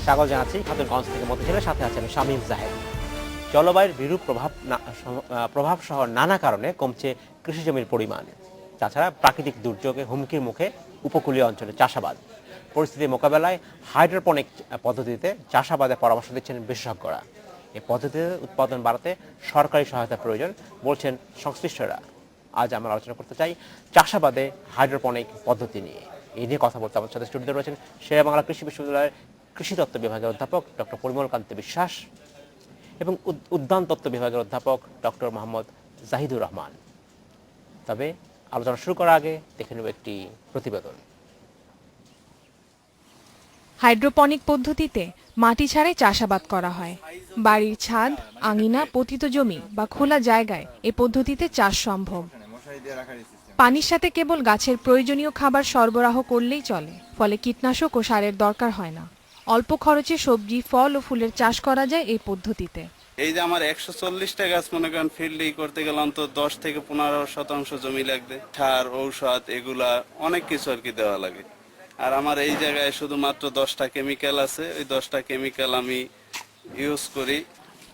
স্বাগত জানাচ্ছি খাতুনগঞ্জ থেকে মতিঝিলের সাথে আছেন শামীম জাহেদ। জলবায়ুর বিরূপ প্রভাব সহ নানা কারণে কমছে কৃষি জমির পরিমাণ। তাছাড়া প্রাকৃতিক দুর্যোগে হুমকির মুখে উপকূলীয় অঞ্চলে চাষাবাদ। পরিস্থিতি মোকাবেলায় হাইড্রোপনিক পদ্ধতিতে চাষাবাদের পরামর্শ দিচ্ছেন বিশেষজ্ঞরা। এই পদ্ধতিতে উৎপাদন বাড়াতে সরকারি সহায়তা প্রয়োজন বলছেন সংশ্লিষ্টরা। আজ আমরা আলোচনা করতে চাই চাষাবাদে হাইড্রোপনিক পদ্ধতি নিয়ে। এই নিয়ে কথা বলতে আমাদের সাথে স্টুডিওতে রয়েছেন শেরেবাংলা কৃষি বিশ্ববিদ্যালয়ের কৃষিতত্ত্ব বিভাগের অধ্যাপক ডক্টর পরিমল কান্তি বিশ্বাস এবং উদ্যান তত্ত্ব বিভাগের অধ্যাপক ডক্টর মোহাম্মদ জাহিদুর রহমান। তবে আলোচনা শুরু করার আগে দেখে নেব একটি প্রতিবেদন। হাইড্রোপনিক পদ্ধতিতে মাটি ছাড়াই চাষাবাদ করা হয়। বাড়ির ছাদ, আঙিনা, পতিত জমি বা খোলা জায়গায় এ পদ্ধতিতে চাষ সম্ভব। পানির সাথে কেবল গাছের প্রয়োজনীয় খাবার সরবরাহ করলেই চলে, ফলে কীটনাশক ও সারের দরকার হয় না। অল্প খরচে সবজি, ফল ও ফুলের চাষ করা যায় এই পদ্ধতিতে। এই যে আমার 140টা গাছ মনে করেন ফিল্ডিং করতে গেলে অন্তত 10 থেকে 15% জমি লাগবে। সার, ঔষধ এগুলা অনেক কিছু আর কি দেওয়া লাগে। আর আমার এই জায়গায় শুধুমাত্র 10টা কেমিক্যাল আছে, ওই 10টা কেমিক্যাল আমি ইউজ করি।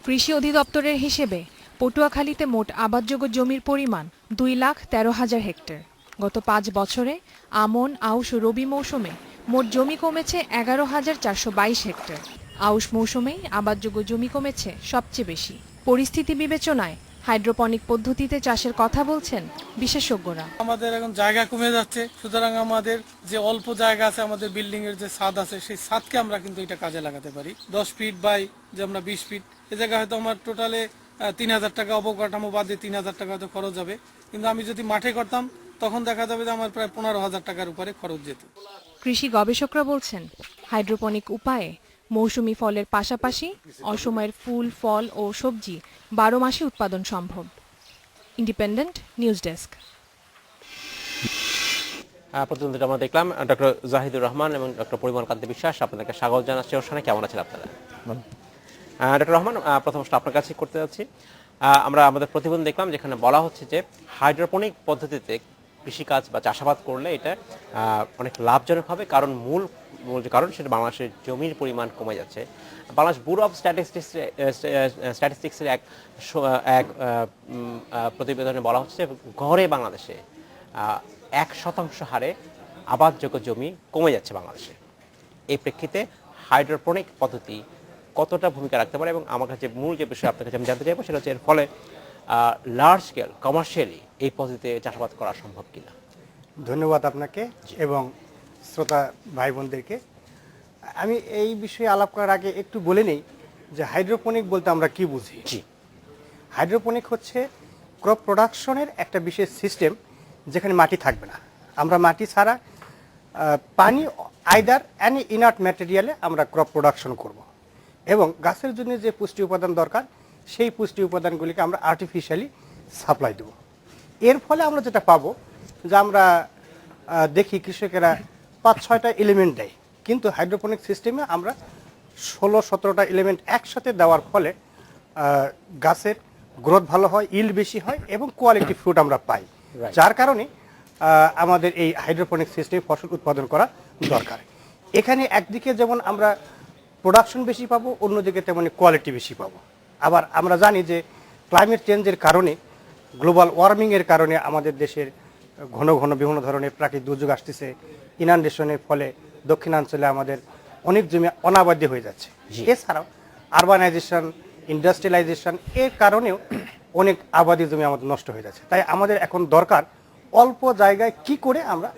কৃষি অধিদপ্তরের হিসেবে পটুয়াখালীতে মোট আবাদযোগ্য জমির পরিমাণ 2,13,000 হেক্টর। গত 5 বছরে আমন, আউশ ও রবি মৌসুমে মোট জমি কমেছে 11,422 হেক্টর। আউশ মৌসুমেই আবাদযোগ্য জমি কমেছে সবচেয়ে বেশি। পরিস্থিতি বিবেচনায় হাইড্রোপনিক পদ্ধতিতে চাষের কথা বলছেন বিশেষজ্ঞরা। আমাদের এখন জায়গা কমে যাচ্ছে, সুতরাং আমাদের যে অল্প জায়গা আছে, আমাদের বিল্ডিং এর যে ছাদ আছে, সেই ছাদকে আমরা কিন্তু এটা কাজে লাগাতে পারি। 10 ফিট বাই যে আমরা 20 ফিট, এ জায়গায় হয়তো আমার টোটালে 3,000 টাকা অবকাঠামো বাদে 3,000 টাকা হয়তো খরচ যাবে। কিন্তু আমি যদি মাঠে করতাম তখন দেখা যাবে যে আমার প্রায় 15,000 টাকার উপরে খরচ যেত। কৃষি গবেষকরা বলছেন হাইড্রোপনিক উপায়ে মৌসুমি ফলের পাশাপাশি অসময়ের ফুল, ফল ও সবজি 12 মাসে উৎপাদন সম্ভব। Independent news desk. প্রতিবেদনটা আমরা দেখলাম ডক্টর জাহিদুর রহমান এবং ডক্টর পরিমল কান্তি বিশ্বাস। আপনাদেরকে স্বাগত জানাচ্ছি অনুষ্ঠানে। কেমন আছেন আপনারা? ডক্টর রহমান, প্রথম প্রশ্ন আপনার কাছে করতে যাচ্ছি। আমরা আমাদের প্রতিবেদন দেখলাম যেখানে বলা হচ্ছে যে হাইড্রোপনিক পদ্ধতিতে কৃষিকাজ বা চাষাবাদ করলে এটা অনেক লাভজনক হবে, কারণ মূল যে কারণ সেটা বাংলাদেশের জমির পরিমাণ কমে যাচ্ছে। বাংলাদেশ ব্যুরো অফ স্ট্যাটিস্টিক্সের এক প্রতিবেদনে বলা হচ্ছে যে গড়ে বাংলাদেশে 1% হারে আবাদযোগ্য জমি কমে যাচ্ছে বাংলাদেশে। এই প্রেক্ষিতে হাইড্রোপনিক পদ্ধতি কতটা ভূমিকা রাখতে পারে, এবং আমার কাছে মূল যে বিষয় আপনার কাছে আমি জানতে চাইবো সেটা হচ্ছে এর ফলে লার্জ স্কেল কমার্শিয়ালি এই পদ্ধতিতে চাষাবাদ করা সম্ভব কিনা। ধন্যবাদ আপনাকে এবং শ্রোতা ভাই বোনদেরকে। আমি এই বিষয়ে আলাপ করার আগে একটু বলে নেই যে হাইড্রোপনিক বলতে আমরা কি বুঝি। হাইড্রোপনিক হচ্ছে ক্রপ প্রোডাকশনের একটা বিশেষ সিস্টেম যেখানে মাটি থাকবে না। আমরা মাটি ছাড়া পানি আইদার অ্যানি ইনার্ট ম্যাটেরিয়ালে আমরা ক্রপ প্রোডাকশন করব, এবং গাছের জন্য যে পুষ্টি উপাদান দরকার সেই পুষ্টি উপাদানগুলিকে আমরা আর্টিফিশিয়ালি সাপ্লাই দেব। এর ফলে আমরা যেটা পাবো যে আমরা দেখি কৃষকেরা 5-6টা এলিমেন্ট দেয়, কিন্তু হাইড্রোপনিক সিস্টেমে আমরা 16-17টা এলিমেন্ট একসাথে দেওয়ার ফলে গাছের গ্রোথ ভালো হয়, ইল্ড বেশি হয় এবং কোয়ালিটি ফ্রুট আমরা পাই। যার কারণে আমাদের এই হাইড্রোপনিক সিস্টেমে ফসল উৎপাদন করা দরকার। এখানে একদিকে যেমন আমরা প্রোডাকশন বেশি পাবো, অন্যদিকে তেমনি কোয়ালিটি বেশি পাবো। আবার আমরা জানি যে ক্লাইমেট চেঞ্জের কারণে, গ্লোবাল ওয়ার্মিংয়ের কারণে আমাদের দেশের ঘন ঘন বিভিন্ন ধরনের প্রাকৃতিক দুর্যোগ আসতেছে। ইনান্ডেশনের ফলে দক্ষিণাঞ্চলে আমাদের অনেক জমি অনাবাদ্য হয়ে যাচ্ছে। এছাড়াও আরবানাইজেশন, ইন্ডাস্ট্রিয়ালাইজেশন এর কারণেও অনেক আবাদি জমি আমাদের নষ্ট হয়ে যাচ্ছে। তাই আমাদের এখন দরকার অল্প জায়গায় কি করে আমরা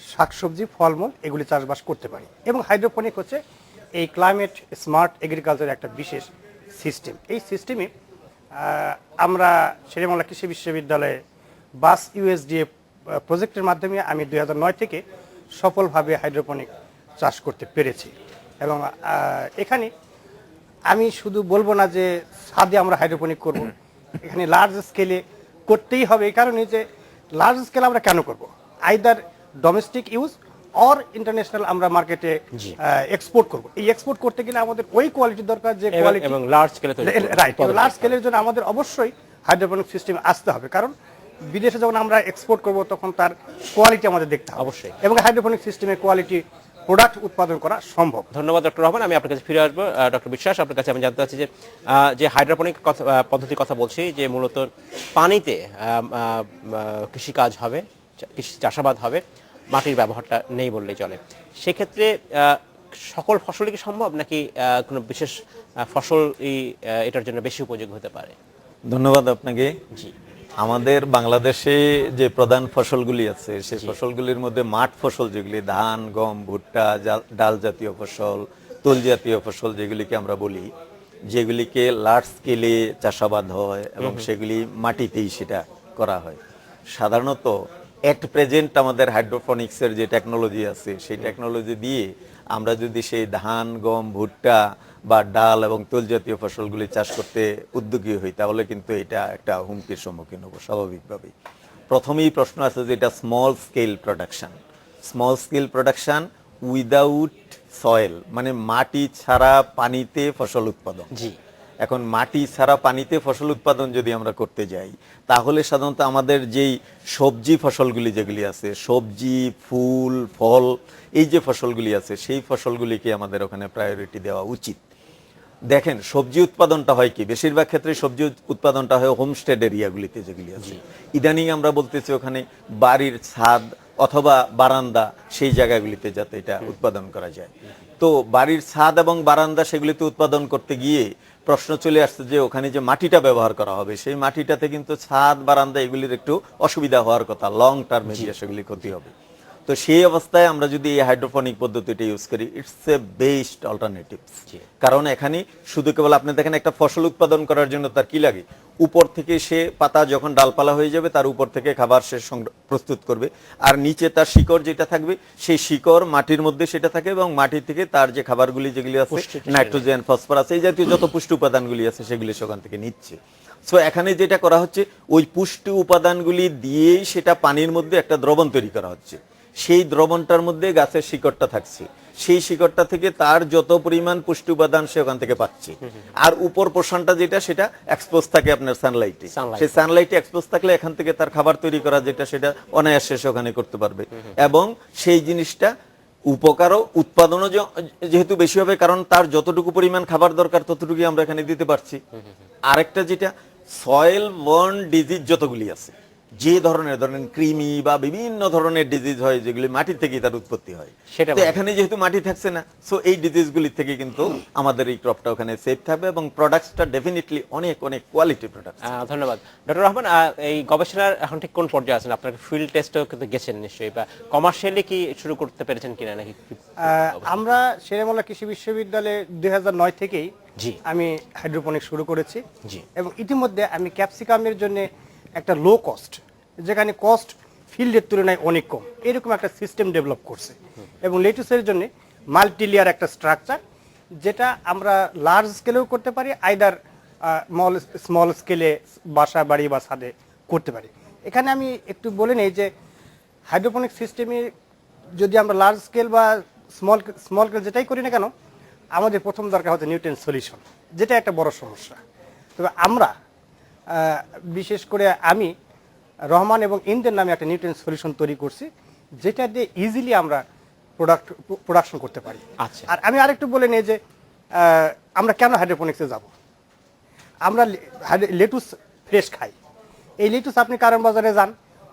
শাকসবজি, ফলমূল এগুলি চাষবাস করতে পারি, এবং হাইড্রোপনিক হচ্ছে এই ক্লাইমেট স্মার্ট এগ্রিকালচারের একটা বিশেষ সিস্টেম। এই সিস্টেমে আমরা শেরেবাংলা কৃষি বিশ্ববিদ্যালয়ে বাস ইউএসডিএ প্রজেক্টের মাধ্যমে আমি 2009 থেকে সফলভাবে হাইড্রোপনিক চাষ করতে পেরেছি। এবং এখানে আমি শুধু বলবো না যে ছাদে আমরা হাইড্রোপনিক করব, এখানে লার্জ স্কেলে করতেই হবে। এই কারণে যে লার্জ স্কেল আমরা কেন করব, either domestic use or international আমরা মার্কেটে এক্সপোর্ট করব। এই এক্সপোর্ট করতে গেলে আমাদের ওই কোয়ালিটি দরকার যে কোয়ালিটি, এবং লার্জ স্কেলে রাইট, লার্জ স্কেলের জন্য আমাদের অবশ্যই হাইড্রোপনিক সিস্টেম আসতে হবে, কারণ বিদেশে যখন আমরা এক্সপোর্ট করব তখন তার কোয়ালিটি আমাদের দেখতে হবে অবশ্যই, এবং হাইড্রোপনিক সিস্টেমের কোয়ালিটি প্রোডাক্ট উৎপাদন করা সম্ভব। ধন্যবাদ ডক্টর রহমান। আমি আপনার কাছে ফিরে আসবো। ডক্টর বিশ্বাস, আপনার কাছে আমি জানতে চাচ্ছি যে হাইড্রোপনিক পদ্ধতির কথা বলছি, যে মূলত পানিতে কৃষিকাজ হবে, কৃষি চাষাবাদ হবে, মাটির ব্যবহারটা নেই বললেই চলে। সেক্ষেত্রে সকল ফসলই কি সম্ভব, নাকি কোনো বিশেষ ফসলই এটার জন্য বেশি উপযোগী হতে পারে? ধন্যবাদ আপনাকে। জি। আমাদের বাংলাদেশে যে প্রধান ফসলগুলি আছে সেই ফসলগুলির মধ্যে মাঠ ফসল যেগুলি ধান, গম, ভুট্টা, ডাল জাতীয় ফসল, তৈল জাতীয় ফসল যেগুলিকে আমরা বলি, যেগুলিকে লার্জ স্কেলে চাষাবাদ হয় এবং সেগুলি মাটিতেই সেটা করা হয়। সাধারণত এট প্রেজেন্ট আমাদের হাইড্রোপনিক্সের যে টেকনোলজি আছে সেই টেকনোলজি দিয়ে আমরা যদি সেই ধান, গম, ভুট্টা বা ডাল এবং তৈল জাতীয় ফসলগুলি চাষ করতে উদ্যোগী হই, তাহলে কিন্তু এটা একটা হুমকির সম্মুখীন হবো স্বাভাবিকভাবেই। প্রথমেই প্রশ্ন আছে যে এটা small scale production without soil, মানে মাটি ছাড়া পানিতে ফসল উৎপাদন। জি। এখন মাটি ছাড়া পানিতে ফসল উৎপাদন যদি আমরা করতে যাই, তাহলে সাধারণত আমাদের যেই সবজি ফসলগুলি যেগুলি আছে, সবজি, ফুল, ফল, এই যে ফসলগুলি আছে সেই ফসলগুলিকে আমাদের ওখানে প্রায়োরিটি দেওয়া উচিত। দেখেন, সবজি উৎপাদনটা হয় কি, বেশিরভাগ ক্ষেত্রে সবজি উৎপাদনটা হয় হোমস্টেড এরিয়াগুলিতে যেগুলি আছে। ইদানিং আমরা বলতেছি ওখানে বাড়ির ছাদ অথবা বারান্দা, সেই জায়গাগুলিতে যাতে এটা উৎপাদন করা যায়। তো বাড়ির ছাদ এবং বারান্দা সেগুলিতে উৎপাদন করতে গিয়ে প্রশ্ন চলে আসছে যে ওখানে যে মাটিটা ব্যবহার করা হবে সেই মাটিটাতে কিন্তু ছাদ, বারান্দা এগুলির একটু অসুবিধা হওয়ার কথা, লং টার্মে গিয়ে সেগুলি ক্ষতি হবে। তো সেই অবস্থায় আমরা যদি এই হাইড্রোপনিক পদ্ধতিটা ইউজ করি, ইটস এ বেস্ট অল্টারনেটিভ। কারণ এখানে শুধু কেবল আপনি দেখেন একটা ফসল উৎপাদন করার জন্য তার কি লাগে, উপর থেকে সে পাতা যখন ডালপালা হয়ে যাবে তার উপর থেকে খাবার সে প্রস্তুত করবে, আর নিচে তার শিকড় যেটা থাকবে সেই শিকড় মাটির মধ্যে সেটা থাকে এবং মাটি থেকে তার যে খাবারগুলি যেগুলি আছে, নাইট্রোজেন, ফসফরাস, এই জাতীয় যত পুষ্টি উপাদানগুলি আছে সেগুলি সেখান থেকে নিচ্ছে। সো এখানে যেটা করা হচ্ছে, ওই পুষ্টি উপাদানগুলি দিয়েই সেটা পানির মধ্যে একটা দ্রবণ তৈরি করা হচ্ছে। সেই দ্রবণটার মধ্যে গাছের শিকড়টা থাকছে, সেই শিকড়টা থেকে তার যত পরিমাণ পুষ্টি উপাদান সে ওখান থেকে পাচ্ছে। আর উপর পোর্শনটা যেটা সেটা এক্সপোজ থাকে আপনার সানলাইটে, সেই সানলাইটে এক্সপোজ থাকলে এখান থেকে তার খাবার তৈরি করা যেটা সেটা অনায়াসে সে ওখানে করতে পারবে। এবং সেই জিনিসটা উপকারও, উৎপাদনও যেহেতু বেশি হবে, কারণ তার যতটুকু পরিমাণ খাবার দরকার ততটুকুই আমরা এখানে দিতে পারছি। আরেকটা যেটা, সয়েল বর্ন ডিজিজ যতগুলি আছে, যে ধরনের ধরেন কৃমি বা বিভিন্ন ধরনের ডিজিজ হয় যেগুলি মাটি থেকেই তার উৎপত্তি হয়, তো এখানে যেহেতু মাটি থাকছে না, সো এই ডিজিজগুলি থেকে কিন্তু আমাদের এই ক্রপটা ওখানে সেফ থাকবে এবং প্রোডাক্টসটা ডেফিনেটলি অনেক অনেক কোয়ালিটি প্রোডাক্ট। ধন্যবাদ ডক্টর রহমান। এই গবেষণার এখন ঠিক কোন পর্যায়ে আছেন? আপনার ফিল্ড টেস্টেও কিন্তু গেছেন নিশ্চয়ই, বা কমার্শিয়ালি কি শুরু করতে পেরেছেন কিনা নাকি? আমরা শেরেবাংলা কৃষি বিশ্ববিদ্যালয়ে 2009 থেকেই আমি হাইড্রোপনিক শুরু করেছি এবং ইতিমধ্যে আমি ক্যাপসিকামের জন্য একটা লো কস্ট, যেখানে কস্ট ফিল্ডের তুলনায় অনেক কম, এরকম একটা সিস্টেম ডেভেলপ করছে। এবং লেটুসের জন্য মাল্টি লেয়ার একটা স্ট্রাকচার, যেটা আমরা লার্জ স্কেলেও করতে পারি, আইদার স্মল স্কেলে বাসা বাড়ি বা ছাদে করতে পারি। এখানে আমি একটু বলে নেই যে হাইড্রোপনিক সিস্টেমে যদি আমরা লার্জ স্কেল বা স্মল স্কেল যেটাই করি না কেন, আমাদের প্রথম দরকার হচ্ছে নিউট্রিয়েন্ট সলিউশন, যেটা একটা বড় সমস্যা। তবে আমরা বিশেষ করে আমি রহমান এবং ইন্দের নামে একটা নিউট্রিয়েন্ট সলিউশন তৈরি করছি, যেটা দিয়ে ইজিলি আমরা প্রোডাকশন করতে পারি। আর আমি আরেকটু বলে নিই যে আমরা কেন হাইড্রোপনিক্সে যাব। আমরা লেটুস ফ্রেশ খাই। এই লেটুস আপনি কারণ বাজারে যান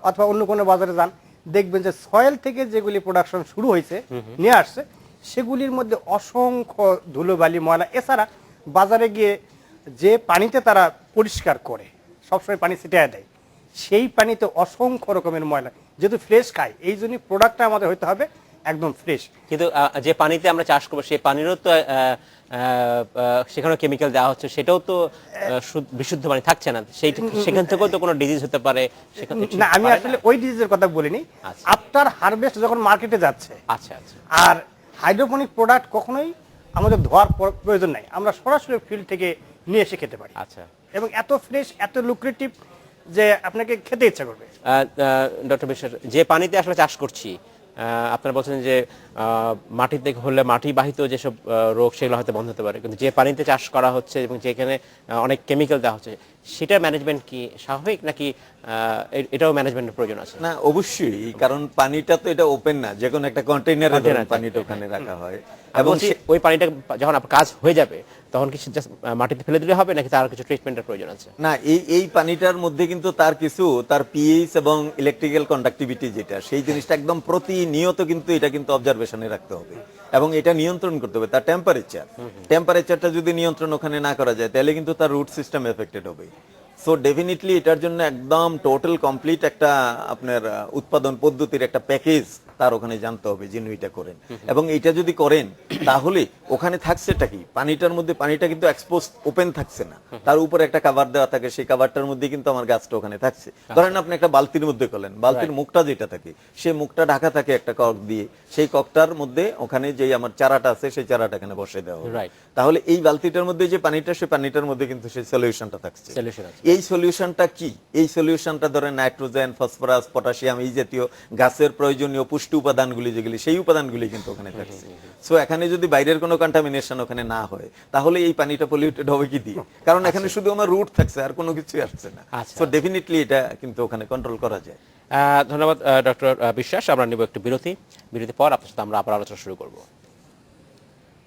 অথবা অন্য কোনো বাজারে যান, দেখবেন যে সয়েল থেকে যেগুলি প্রোডাকশন শুরু হয়েছে নিয়ে আসছে, সেগুলির মধ্যে অসংখ্য ধুলোবালি, ময়লা। এছাড়া বাজারে গিয়ে যে পানিতে তারা পরিষ্কার করে, সবসময় পানি ছিটিয়ে দেয়, সেই পানিতে অসংখ্য রকমের ময়লা। যেহেতু ফ্রেশ খাই, এই জন্যই প্রোডাক্টটা আমাদের হইতে হবে একদম ফ্রেশ। কিন্তু যে পানিতে আমরা চাষ করবো সেই পানিরও তো সেখানে কেমিক্যাল দেওয়া হচ্ছে, সেটাও তো বিশুদ্ধ পানি থাকছে না, সেখান থেকেও তো কোনো ডিজিজ হতে পারে। না, আমি আসলে ওই ডিজিজের কথা বলিনি। আফটার হারভেস্ট যখন মার্কেটে যাচ্ছে, আর হাইড্রোপনিক প্রোডাক্ট কখনোই আমাদের ধোয়ার প্রয়োজন নাই, আমরা সরাসরি ফিল্ড থেকে নিয়ে এসে খেতে পারি। এবং এত ফ্রেশ, এত লুক্রেটিভ যে আপনাকে খেতে ইচ্ছা করবে। ডক্টর বিশ্বাস, যে পানিতে আসলে চাষ করছি, আপনারা বলছেন যে মাটির থেকে হলে মাটি বাহিত যেসব রোগ সেগুলো হয়তো বন্ধ হতে পারে, কিন্তু যে পানিতে চাষ করা হচ্ছে এবং যেখানে অনেক কেমিক্যাল দেওয়া হচ্ছে, সেটা ম্যানেজমেন্ট কি স্বাভাবিক, নাকি এটাও ম্যানেজমেন্টের প্রয়োজন আছে। না অবশ্যই, কারণ পানিটা তো এটা ওপেন না, যে কোনো একটা কন্টেইনারে Container পানিটা ওখানে রাখা হয় এবং এবং ওই পানিটা যখন আপনার কাজ হয়ে যাবে তখন কি জাস্ট মাটিতে ফেলে দিলে হবে নাকি তার কিছু ট্রিটমেন্টের প্রয়োজন আছে? না এই পানিটার মধ্যে কিন্তু তার কিছু তার পিএইচ এবং ইলেকট্রিক্যাল কন্ডাক্টিভিটি যেটা সেই জিনিসটা একদম প্রতিনিয়ত কিন্তু এটা কিন্তু অবজারভেশনে রাখতে হবে এবং এটা নিয়ন্ত্রণ করতে হবে। তার টেম্পারেচারটা যদি নিয়ন্ত্রণ ওখানে না করা যায় তাহলে কিন্তু তার রুট সিস্টেম এফেক্টেড হবে। সো ডেফিনেটলি এটার জন্য একদম টোটাল কমপ্লিট একটা আপনার উৎপাদন পদ্ধতির একটা প্যাকেজ তার ওখানে জানতে হবে যিনি এটা করেন। এবং এটা যদি করেন তাহলে ওখানে থাকছেটা কি, পানিটার মধ্যে পানিটা কিন্তু এক্সপোজ ওপেন থাকছে না, তার উপরে একটা কভার দেওয়া থাকে, সেই কভারটার মধ্যে কিন্তু আমার গাছটা ওখানে থাকছে। ধরেন আপনি একটা বালতির মধ্যে করলেন, বালতির মুখটা যেটা থাকে সেই মুখটা ঢাকা থাকে একটা কক দিয়ে, সেই ককটার মধ্যে ওখানে যে আমার চারাটা আছে সেই চারাটা এখানে বসে দেওয়া হবে। Right. তাহলে এই বালতিটার মধ্যে যে পানিটা, সেই পানিটার মধ্যে কিন্তু সেই সলিউশনটা থাকছে। Solution আছে। এই সলিউশনটা কি? এই সলিউশনটা ধরেন নাইট্রোজেন, ফসফরাস, পটাশিয়াম, এই জাতীয় গাছের প্রয়োজনীয় পুষ্টি উপাদানগুলি যেগুলি সেই উপাদানগুলি কিন্তু ওখানে থাকছে। সো এখানে যদি বাইরের কোনো কন্টামিনেশন ওখানে না হয় তাহলে এই পানিটা পলিউটেড হবে কি দিয়ে? কারণ এখানে শুধু আমার রুট থাকছে আর কোনো কিছু আসছে না। আচ্ছা। সো ডেফিনেটলি এটা কিন্তু ওখানে কন্ট্রোল করা যায়। ধন্যবাদ ডক্টর বিশ্বাস। আমরা নিব একটু বিরতি পর আপনার সাথে আমরা আবার আলোচনা শুরু করব।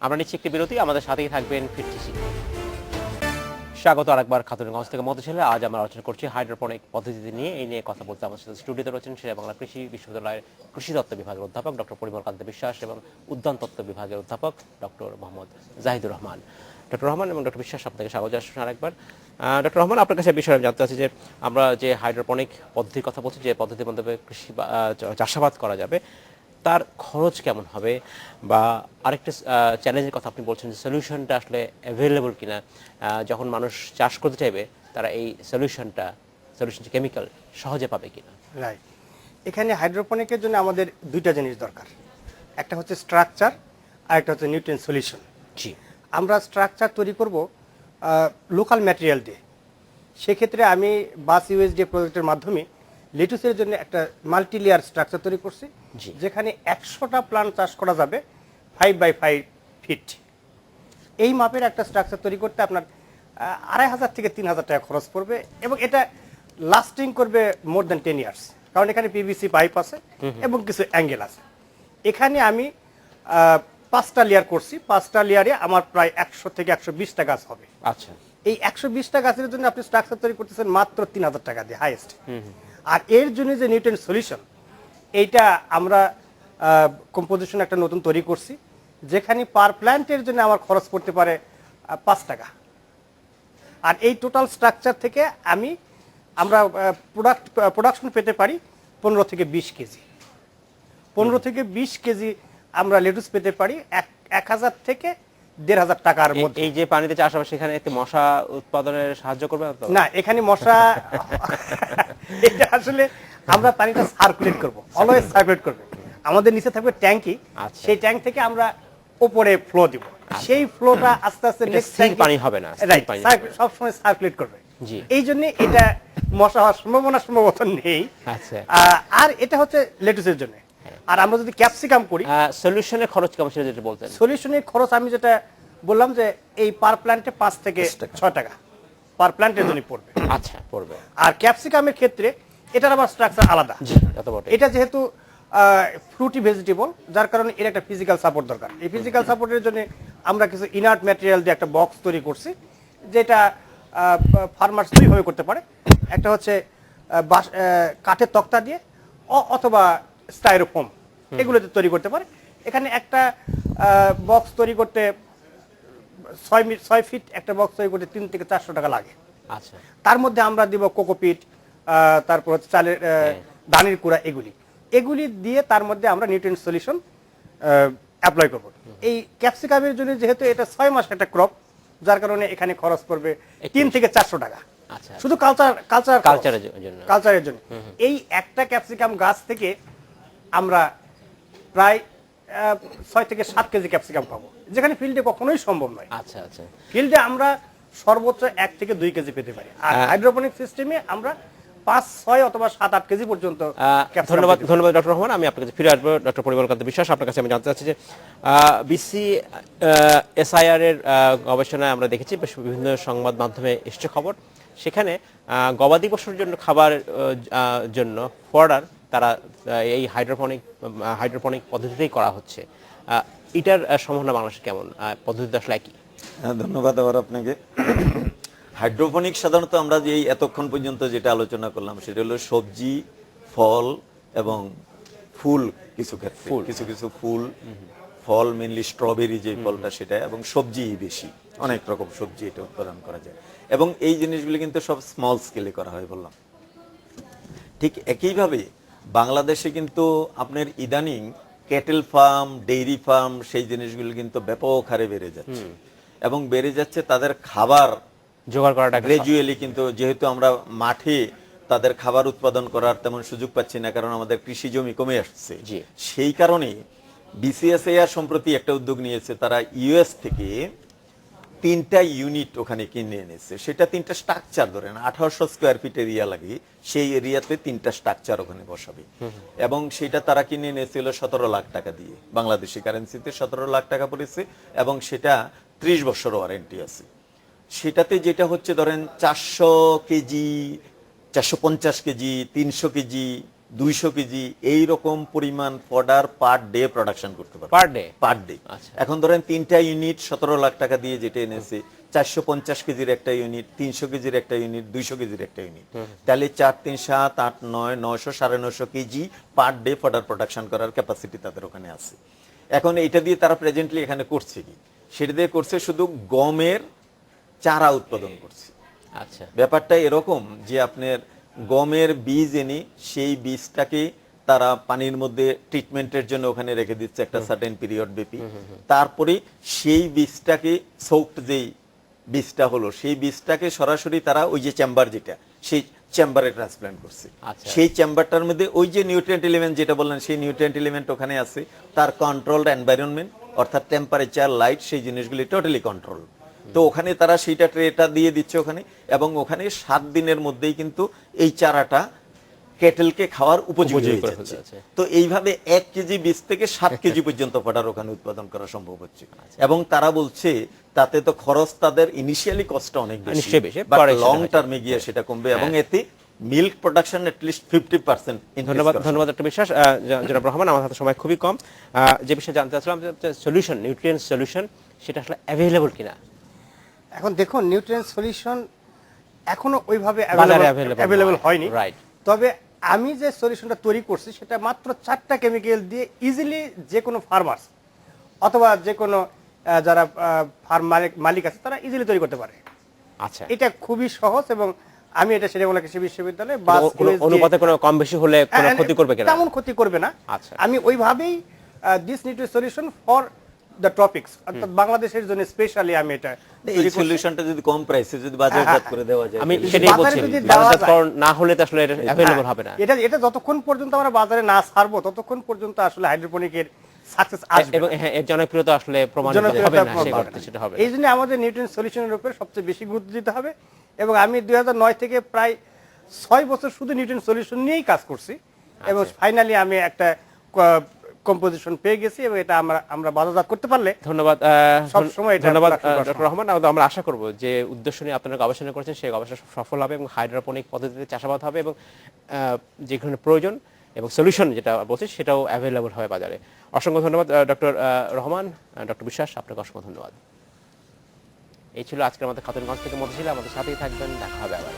আমরা নিচ্ছি একটি বিরতি, আমাদের সাথেই থাকবেন, ফিরতেছি। স্বাগত আরেকবার খাতুনগঞ্জ থেকে মত ছেলে। আজ আমরা আলোচনা করছি হাইড্রোপনিক পদ্ধতি নিয়ে। এই নিয়ে কথা বলতে আমাদের সাথে স্টুডিওতে রয়েছেন শেরেবাংলা কৃষি বিশ্ববিদ্যালয়ের কৃষি তত্ত্ব বিভাগের অধ্যাপক ডক্টর পরিমল কান্তি বিশ্বাস এবং উদ্যান তত্ত্ব বিভাগের অধ্যাপক ডক্টর মোহাম্মদ জাহিদুর রহমান। ডক্টর রহমান এবং ডক্টর বিশ্বাস আপনাকে স্বাগত জানাচ্ছি আরেকবার। ডক্টর রহমান, আপনার কাছে বিষয়ে জানতে চাচ্ছি যে আমরা যে হাইড্রোপনিক পদ্ধতির কথা বলছি, যে পদ্ধতির মাধ্যমে কৃষি চাষাবাদ করা যাবে, তার খরচ কেমন হবে, বা আরেকটা চ্যালেঞ্জের কথা আপনি বলছেন যে সলিউশনটা আসলে অ্যাভেলেবল কিনা, যখন মানুষ চাষ করতে চাইবে তারা এই সলিউশন কেমিক্যাল সহজে পাবে কিনা? রাইট। এখানে হাইড্রোপনিকের জন্য আমাদের দুইটা জিনিস দরকার, একটা হচ্ছে স্ট্রাকচার আর একটা হচ্ছে নিউট্রিয়েন্ট সলিউশন। জি। আমরা স্ট্রাকচার তৈরি করব লোকাল ম্যাটেরিয়াল দিয়ে। সেক্ষেত্রে আমি বাস ইউএসডি প্রজেক্টের মাধ্যমে লেটুসের জন্য একটা মাল্টি লেয়ার স্ট্রাকচার তৈরি করছি, জি। যেখানে 100টা প্লান্ট চাষ করা যাবে 5x5 ফিট। এই মাপের একটা স্ট্রাকচার তৈরি করতে আপনার 2500 থেকে 3000 টাকা খরচ পড়বে এবং এটা লাস্টিং করবে মোর দ্যান 10 ইয়ার্স, কারণ এখানে পিভিসি পাইপ আছে এবং কিছু অ্যাঙ্গেল আছে। এখানে আমি 5টা লেয়ার করছি, 5টা লেয়ারে আমার প্রায় 100 থেকে 120টা গাছ হবে। আচ্ছা। এই 120টা গাছের জন্য আপনি স্ট্রাকচার তৈরি করতেছেন মাত্র 3000 টাকা দিয়ে হাইয়েস্ট। আর এর জন্য যে নিউট্রিয়েন্ট সলিউশন, এইটা আমরা কম্পোজিশন একটা নতুন তৈরি করছি, যেখানে পার প্ল্যান্টের জন্য আমার খরচ পড়তে পারে 5 টাকা। আর এই টোটাল স্ট্রাকচার থেকে আমরা প্রোডাকশন পেতে পারি 15 থেকে 20 কেজি। 15 থেকে 20 কেজি আমরা লেটুস পেতে পারি 1000 থেকে 1500 টাকার মধ্যে। এই যে পানিতে চাষ হবে সেখানে একটি মশা উৎপাদনের সাহায্য করবে না তো? না, এখানে মশা এটা আসলে আমরা পানিটা সার্কুলেট করব, অলওয়েজ সার্কুলেট করবে। আমাদের নিচে থাকবে ট্যাঙ্কি, আচ্ছা। সেই ট্যাঙ্ক থেকে আমরা উপরে ফ্লো দিব, সেই ফ্লোটা আস্তে আস্তে এটা নেক্সট স্থির পানি হবে না, স্থির রাইট, পানি সব সময় সার্কুলেট করবে। জি। এই জন্য এটা মশা হওয়ার সম্ভাবনা নেই। আচ্ছা। আর এটা হচ্ছে লেটুসের জন্য। আর আমরা যদি ক্যাপসিকাম করি, সলিউশনের খরচ কেমন সেটা যেটা বলতেন। সলিউশনের খরচ আমি যেটা বললাম যে এই পার প্ল্যান্টে 5 থেকে 6 টাকা পার প্ল্যান্টের জন্য পড়বে। আচ্ছা, পড়বে। আর ক্যাপসিকামের ক্ষেত্রে এটার আবার স্ট্রাকচার আলাদা। জি, এত বটে। এটা যেহেতু ফ্রুটি ভেজিটেবল, যার কারণে এর একটা ফিজিক্যাল সাপোর্ট দরকার। এই ফিজিক্যাল সাপোর্টের জন্য আমরা কিছু ইনার্ট ম্যাটেরিয়াল দিয়ে একটা বক্স তৈরি করছি, যেটা ফার্মার্স দুইভাবে করতে পারে। একটা হচ্ছে কাঠের তক্তা দিয়ে অথবা স্টাইরোফোম, এগুলোতে তৈরি করতে পারে। এখানে একটা বক্স তৈরি করতে 6 ফিট একটা বক্স তৈরি করতে 3 থেকে 400 টাকা লাগে। আচ্ছা। তার মধ্যে আমরা দিব কোকোপিট, তারপর হচ্ছে চালের ধানের কুড়া, এগুলি দিয়ে তার মধ্যে আমরা নিউট্রিয়েন্ট সলিউশন অ্যাপ্লাই করব। এই ক্যাপসিকামের জন্য যেহেতু এটা 6 মাস একটা ক্রপ, যার কারণে এখানে খরচ পড়বে 3 থেকে 400 টাকা। আচ্ছা। শুধু কালচারের জন্য। এই একটা ক্যাপসিকাম গাছ থেকে আমরা প্রায় 6 থেকে 7 কেজি ক্যাপসিকাম পাবো, যেখানে ফিল্ডে কখনোই সম্ভব নয়। আচ্ছা আচ্ছা। ফিল্ডে আমরা সর্বোচ্চ 1 থেকে 2 কেজি পেতে পারি, আর হাইড্রোপনিক সিস্টেমে আমরা 5, 6 অথবা 7, 8 কেজি পর্যন্ত ক্যাপসিকাম ধন্যবাদ পেতে পারি। ধন্যবাদ ডক্টর রহমান। আমি আপনার কাছে ফিরে আসবো ডক্টর পরিমল কান্তি বিশ্বাস। আপনার কাছে আমি জানতে চাচ্ছি যে BCSIR এর গবেষণায় আমরা দেখেছি, বিভিন্ন সংবাদ মাধ্যমে এসছে খবর সেখানে গবাদি পশুর জন্য খাবার জন্য ফডার তারা এই হাইড্রোপনিক পদ্ধতিতেই করা হচ্ছে। এটার সম্ভাবনা বাংলাদেশে কেমন? পদ্ধতিটা আসলে কি? ধন্যবাদ আবার আপনাকে। হাইড্রোপনিক সাধারণত আমরা যে এতক্ষণ পর্যন্ত যেটা আলোচনা করলাম সেটা হলো সবজি, ফল এবং ফুল, কিছু ক্ষেত্রে কিছু কিছু ফুল, ফল মেনলি স্ট্রবেরি যে ফলটা সেটা, এবং সবজি বেশি, অনেক রকম সবজি এটা উৎপাদন করা যায়। এবং এই জিনিসগুলি কিন্তু সব স্মল স্কেলে করা হয় বললাম। ঠিক একইভাবে বাংলাদেশে কিন্তু আপনার ইদানিং ক্যাটেল ফার্ম, ডেইরি ফার্ম, সেই জিনিসগুলো কিন্তু ব্যাপক হারে বেড়ে যাচ্ছে, এবং বেড়ে যাচ্ছে তাদের খাবার জোগাড় করাটা গ্রাজুয়ালি। কিন্তু যেহেতু আমরা মাঠে তাদের খাবার উৎপাদন করার তেমন সুযোগ পাচ্ছি না, কারণ আমাদের কৃষি জমি কমে আসছে, সেই কারণে বিসিএসএআর সম্প্রতি একটা উদ্যোগ নিয়েছে, তারা ইউএস থেকে 3টা ইউনিট ওখানে কিনে এনেছে। সেটা 3টা স্ট্রাকচার, ধরেন 1800 স্কোয়ার ফিট এরিয়া লাগে, সেই এরিয়াতে 3টা স্ট্রাকচার ওখানে বসাবে, এবং সেটা তারা কিনে এনেছিল 17 লাখ টাকা দিয়ে, বাংলাদেশি কারেন্সিতে 17 লাখ টাকা পড়েছে, এবং সেটা 30 বছর ওয়ারেন্টি আছে। সেটাতে যেটা হচ্ছে ধরেন 400 কেজি, 450 কেজি, 300 কেজি, 200 কেজি এইরকম পরিমাণ ফডার পার ডে প্রোডাকশন করতে পারবে, পার ডে। এখন ধরেন 3টা ইউনিট 17 লাখ টাকা দিয়ে যেটা এনেছে, 450 কেজির একটা ইউনিট, 300 কেজির একটা ইউনিট, 200 কেজির একটা ইউনিট, তাহলে 4, 3, 7, 8, 9, 900, 950 KG per day fodder production করার ক্যাপাসিটি তাদের ওখানে আছে। এখন এটা দিয়ে তারা প্রেজেন্টলি এখানে করছে কি, সেটা দিয়ে করছে শুধু গমের চারা উৎপাদন করছে। আচ্ছা, ব্যাপারটা এরকম যে আপনার গমের বীজ এনে সেই বীজটাকে তারা পানির মধ্যে ট্রিটমেন্টের জন্য ওখানে রেখে দিচ্ছে একটা সার্টেন পিরিয়ড ব্যাপী, তারপরে সেই বীজটাকে সোকড যেই বীজটা হলো সেই বীজটাকে সরাসরি তারা ওই যে চেম্বার, যেটা সেই চেম্বারে ট্রান্সপ্লান্ট করছে। সেই চেম্বারটার মধ্যে ওই যে নিউট্রিয়েন্ট এলিমেন্ট যেটা বললেন, সেই নিউট্রিয়েন্ট এলিমেন্ট ওখানে আছে, তার কন্ট্রোলড এনভায়রনমেন্ট অর্থাৎ টেম্পারেচার, লাইট, সেই জিনিসগুলি টোটালি কন্ট্রোল। তো ওখানে তারা সেইটা ট্রেটা দিয়ে দিচ্ছে ওখানে, এবং ওখানে 7 দিনের মধ্যেই কিন্তু এই চারাটা ক্যাটেলকে খাওয়ার উপযোগী হয়ে যাচ্ছে। তো এইভাবে 1 কেজি বীজ থেকে 7 কেজি পর্যন্ত ফডার ওখানে উৎপাদন করা সম্ভব হচ্ছে, এবং তারা বলছে তাতে তো খরচ তাদের ইনিশিয়ালি কষ্ট অনেক বেশি, বাট লং টার্মে গিয়ে সেটা কমবে, এবং এতে মিল্ক প্রোডাকশন এটলিস্ট 50%। ধন্যবাদ ডক্টর বিশ্বাস। জনাব রহমান, আমার হাতে সময় খুবই কম। যে বিষয়ে জানতে চাচ্ছিলাম যে সলিউশন, নিউট্রিয়েন্ট সলিউশন, সেটা আসলে অ্যাভেলেবল কিনা? এখন দেখুন, নিউট্রিয়েন্ট সলিউশন এখনো ওইভাবে বাজারে অ্যাভেলেবল হয়নি। রাইট। তবে আমি যে সলিউশনটা তৈরি করছি সেটা মাত্র 4টা কেমিক্যাল দিয়ে ইজিলি যে কোনো ফার্মার্স অথবা যে কোনো যারা ফার্ম মালিক আছে তারা ইজিলি তৈরি করতে পারে। আচ্ছা, এটা খুবই সহজ, এবং আমি এটা শেরেবাংলা কৃষি বিশ্ববিদ্যালয়ে অনুপাতে কোনো কম বেশি হলে কোনো ক্ষতি করবে কিনা? তেমন ক্ষতি করবে না। আচ্ছা, আমি ওইভাবেই this nutrient solution for the topics, অর্থাৎ বাংলাদেশের জন্য স্পেশালি আমি এটা এই সলিউশনটা যদি কম প্রাইসে যদি বাজারজাত করে দেওয়া যায়, আমি সেটাই বলছি, বাজারজাত না হলে তো আসলে এটা অ্যাভেলেবল হবে না। এটা যতক্ষণ পর্যন্ত আমরা বাজারে না ছাড়বো ততক্ষণ পর্যন্ত আসলে হাইড্রোপনিকের সাকসেস আসবে, এবং এর জনপ্রিয়তা আসলে প্রমাণিত হবে না, সেটা হবে। এই জন্য আমাদের নিউট্রিয়েন্ট সলিউশনের উপর সবচেয়ে বেশি গুরুত্ব দিতে হবে, এবং আমি 2009 থেকে প্রায় 6 বছর শুধু নিউট্রিয়েন্ট সলিউশন নিয়েই কাজ করছি, এবং ফাইনালি আমি একটা কম্পোজিশন পেয়ে গেছি, এবং এটা আমরা বাজারজাত করতে পারলে ধন্যবাদ। ধন্যবাদ ডক্টর রহমান। আমরা আশা করব যে উদ্দেশ্য নিয়ে আপনারা গবেষণা করেছেন সেই গবেষণা সফল হবে, এবং হাইড্রোপনিক পদ্ধতিতে চাষাবাদ হবে, এবং যেখানে প্রয়োজন এবং সলিউশন যেটা বলছি সেটাও অ্যাভেলেবল হয় বাজারে। অসংখ্য ধন্যবাদ ডক্টর রহমান, ডক্টর বিশ্বাস, আপনাকে অসংখ্য ধন্যবাদ। এই ছিল আজকের আমাদের খাতুনগঞ্জ থেকে মধ্যে ছিল। আমাদের সাথেই থাকবেন, দেখা হবে আবার।